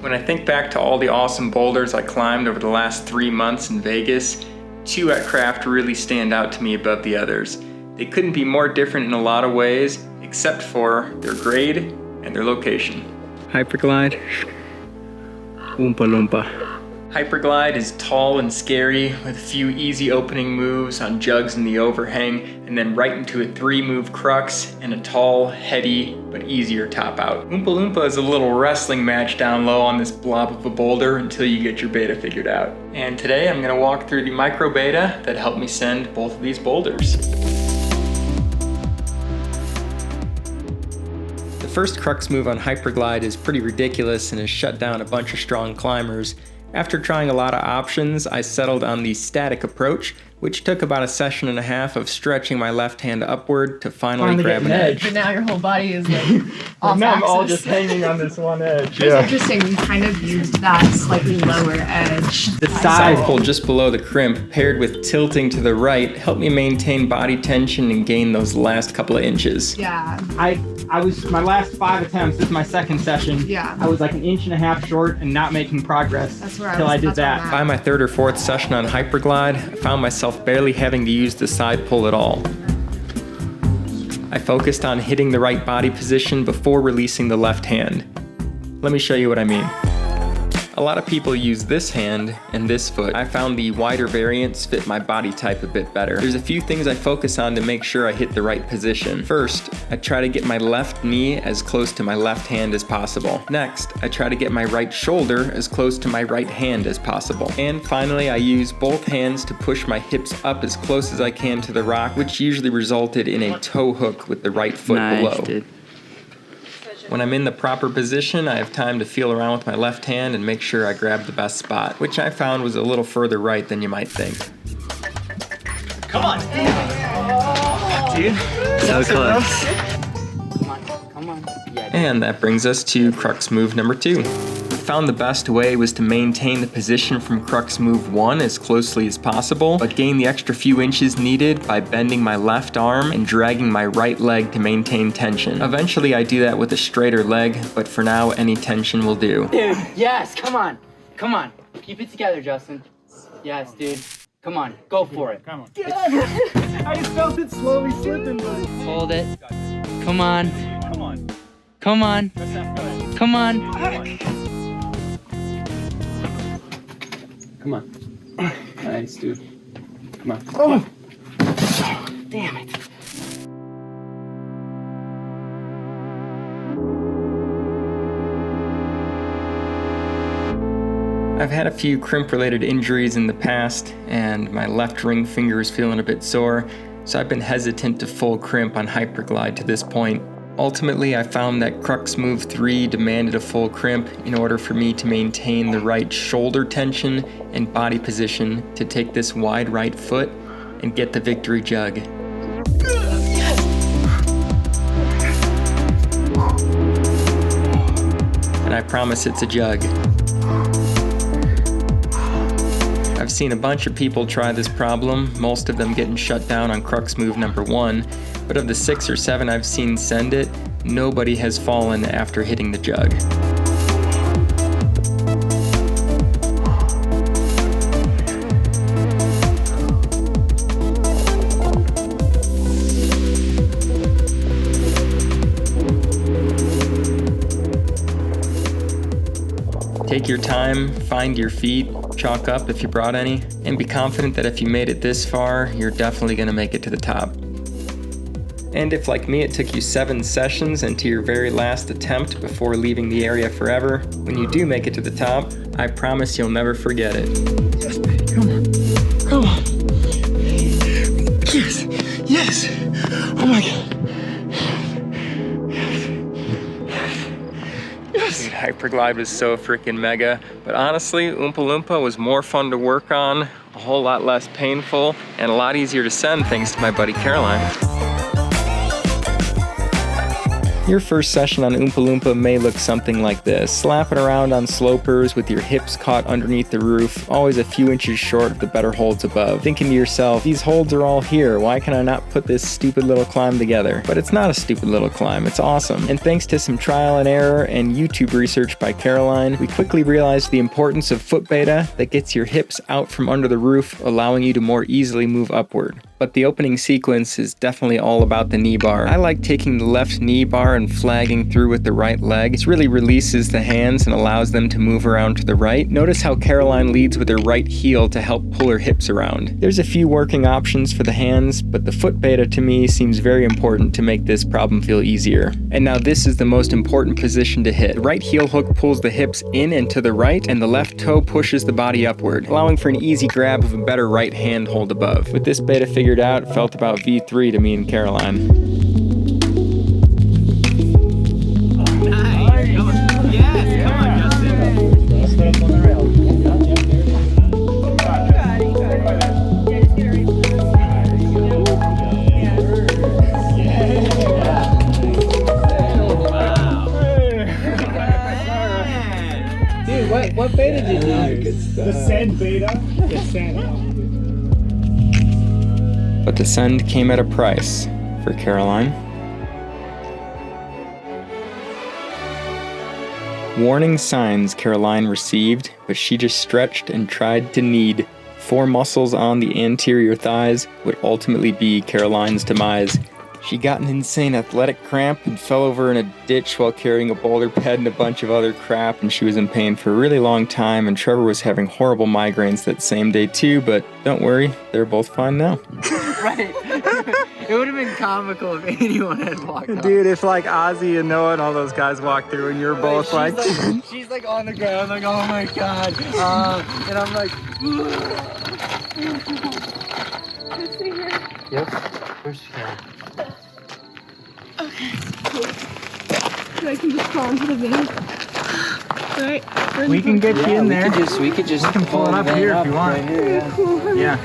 When I think back to all the awesome boulders I climbed over the last 3 months in Vegas, 2 at Kraft really stand out to me above the others. They couldn't be more different in a lot of ways, except for their grade and their location. Hyperglide, Oompa Loompa. Hyperglide is tall and scary with a few easy opening moves on jugs in the overhang, and then right into a 3-move crux and a tall, heady, but easier top out. Oompa Loompa is a little wrestling match down low on this blob of a boulder until you get your beta figured out. And today I'm gonna walk through the micro beta that helped me send both of these boulders. The first crux move on Hyperglide is pretty ridiculous and has shut down a bunch of strong climbers. After trying a lot of options, I settled on the static approach, which took about a session and a half of stretching my left hand upward to finally grab an edge. But now your whole body is like off now I'm axis. all just hanging on this one edge. It's interesting, you kind of used that slightly lower edge. The side pull just below the crimp, paired with tilting to the right, helped me maintain body tension and gain those last couple of inches. Yeah. I was, my last 5 attempts, this is my second session. Yeah. I was like 1.5 inches short and not making progress until I did that. By my 3rd or 4th session on Hyperglide, I found myself barely having to use the side pull at all. I focused on hitting the right body position before releasing the left hand. Let me show you what I mean. A lot of people use this hand and this foot. I found the wider variants fit my body type a bit better. There's a few things I focus on to make sure I hit the right position. First, I try to get my left knee as close to my left hand as possible. Next, I try to get my right shoulder as close to my right hand as possible. And finally, I use both hands to push my hips up as close as I can to the rock, which usually resulted in a toe hook with the right foot below. Dude. When I'm in the proper position, I have time to feel around with my left hand and make sure I grab the best spot, which I found was a little further right than you might think. Come on! Dude, so close. Come on. Yeah. And that brings us to crux move number 2. I found the best way was to maintain the position from crux move 1 as closely as possible, but gain the extra few inches needed by bending my left arm and dragging my right leg to maintain tension. Eventually I do that with a straighter leg, but for now any tension will do. Dude, yes, come on. Come on. Keep it together, Justin. Yes, dude. Come on, go for it. Come on. I just felt it slowly slipping, buddy. Hold it. Come on. Come on. Come on. Come on. Come on. Nice, dude. Come on. Oh! Damn it. I've had a few crimp-related injuries in the past, and my left ring finger is feeling a bit sore, so I've been hesitant to full crimp on Hyperglide to this point. Ultimately, I found that crux move 3 demanded a full crimp in order for me to maintain the right shoulder tension and body position to take this wide right foot and get the victory jug. And I promise it's a jug. I've seen a bunch of people try this problem, most of them getting shut down on crux move number 1, but of the 6 or 7 I've seen send it, nobody has fallen after hitting the jug. Take your time, find your feet, chalk up if you brought any, and be confident that if you made it this far, you're definitely going to make it to the top. And if, like me, it took you 7 sessions and to your very last attempt before leaving the area forever, when you do make it to the top, I promise you'll never forget it. Yes, baby. Come on. Come on. Yes. Yes. Oh my God. Dude, Hyperglide was so freaking mega, but honestly, Oompa Loompa was more fun to work on, a whole lot less painful, and a lot easier to send thanks to my buddy Caroline. Your first session on Oompa Loompa may look something like this. Slapping around on slopers with your hips caught underneath the roof, always a few inches short of the better holds above. Thinking to yourself, these holds are all here, why can I not put this stupid little climb together? But it's not a stupid little climb, it's awesome. And thanks to some trial and error and YouTube research by Caroline, we quickly realized the importance of foot beta that gets your hips out from under the roof, allowing you to more easily move upward. But the opening sequence is definitely all about the knee bar. I like taking the left knee bar and flagging through with the right leg. This really releases the hands and allows them to move around to the right. Notice how Caroline leads with her right heel to help pull her hips around. There's a few working options for the hands, but the foot beta to me seems very important to make this problem feel easier. And now this is the most important position to hit. The right heel hook pulls the hips in and to the right, and the left toe pushes the body upward, allowing for an easy grab of a better right hand hold above. With this beta figured out, it felt about V3 to me and Caroline. Nice. Come on. Yes, come on, Justin. Let's put up on the rail. Dude, what beta did you use? The send beta. The send. But the send came at a price for Caroline. Warning signs Caroline received, but she just stretched and tried to knead. 4 muscles on the anterior thighs would ultimately be Caroline's demise. She got an insane athletic cramp and fell over in a ditch while carrying a boulder ped and a bunch of other crap, and she was in pain for a really long time, and Trevor was having horrible migraines that same day too, but don't worry, they're both fine now. Right. It would have been comical if anyone had walked up. Dude, if like Ozzy and Noah and all those guys walked through and you're both like she's like on the ground, like, oh my god. And I'm like, Can I stay here? yep, of course you can. Okay, cool. So I can just crawl into the van. Right? we can get you in there. We could just pull it up here if you want. Right here, yeah. Cool. Yeah.